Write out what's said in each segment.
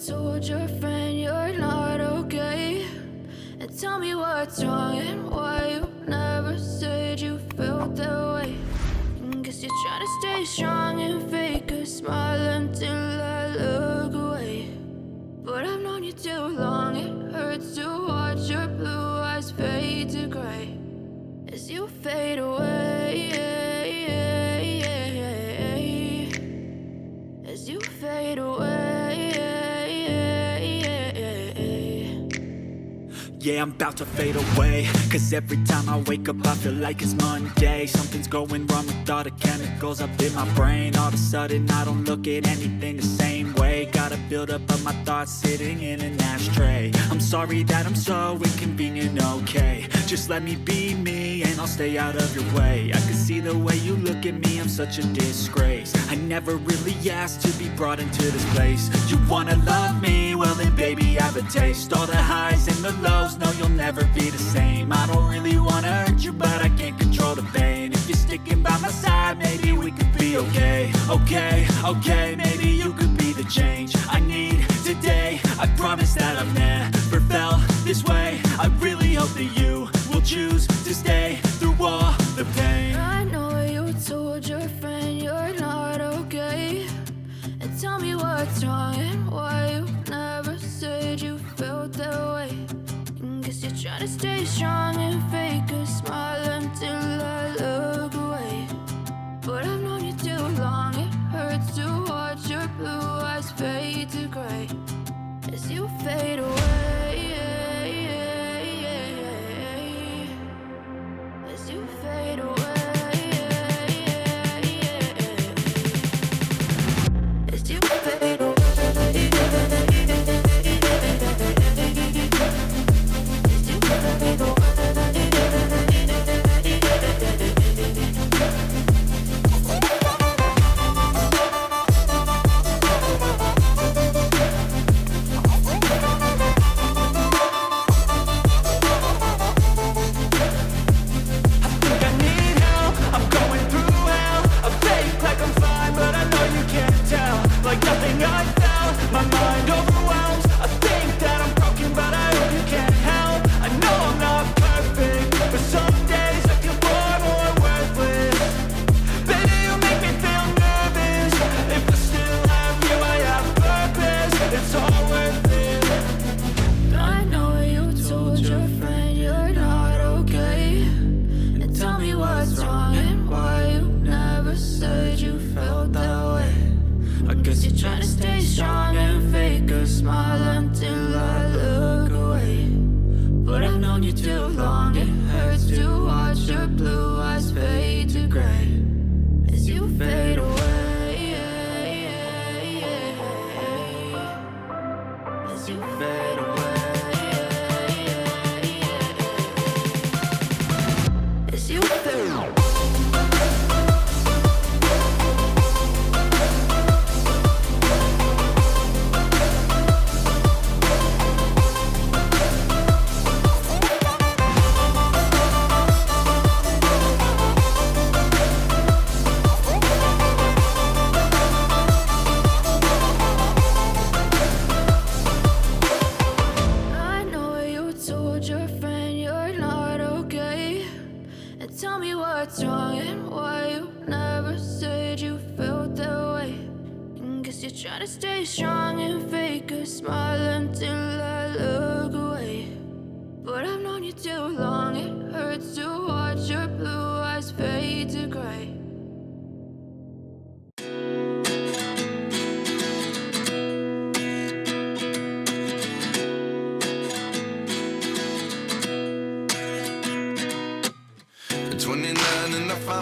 told your friend you're not okay? And tell me what's wrong and why you never said you felt that way. Guess you're trying to stay strong and fake a smile until I look away. But I've known you too long, it hurts to watch your blue eyes fade to gray as you fade away, as you fade away. Yeah, I'm about to fade away, cause every time I wake up I feel like it's Monday. Something's going wrong with all the chemicals up in my brain. All of a sudden I don't look at anything the same way. Got a buildup of my thoughts sitting in an ashtray. I'm sorry that I'm so inconvenient, okay? Just let me be me and I'll stay out of your way. I can see the way you look at me, I'm such a disgrace. I never really asked to be brought into this place. You wanna love me? Well then baby I have a taste. All the highs and the lows, no you'll never be the same. I don't really wanna hurt you but I can't control the pain. If you're sticking by my side maybe we could be okay. Okay, maybe you could be the change I need today. I promise that I've never felt this way. I really hope that you will choose to stay through all the pain. I know you told your friend you're not okay. And tell me what's wrong and why you never said you felt that way. Guess you're trying to stay strong and fake a smile until I look away. But I've known you too long, it hurts to watch your blue eyes fade to gray as you fade away, as you fade away, as you fade away.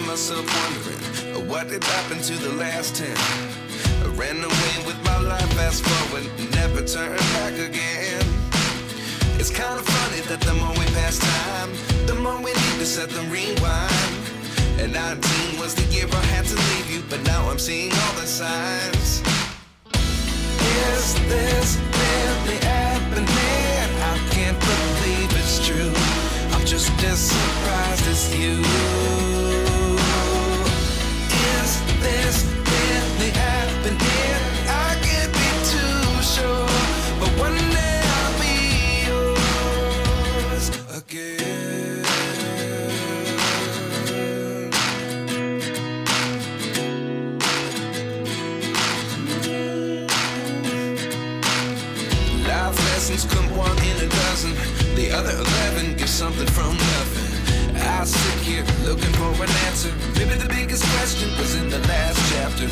Myself wondering what did happen to the last 10. I ran away with my life, fast forward, never turn back again. It's kind of funny that the more we pass time, the more we need to set the rewind. And 19 was the year I had to leave you, but now I'm seeing all the signs. Is this really happening? I can't believe it's true. I'm just as surprised as you. Is this really happening? I can't be too sure. lessons come 1 in a dozen. The other 11 give something from nothing. I sit here looking for an answer. Maybe the biggest question was in the last chapter.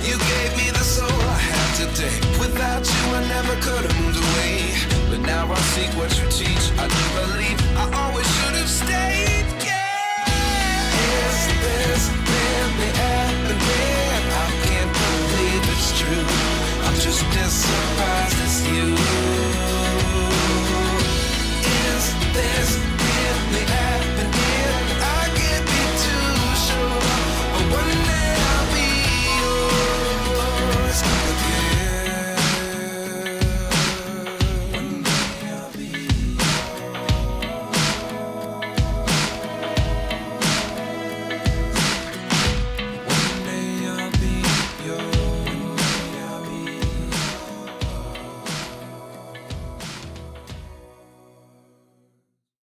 You gave me the soul I have today. Without you I never could have moved away. But now I seek what you teach. I do believe I always should have stayed. Yeah. Is this really happening? I can't believe it's true. I'm just as surprised as you. Is this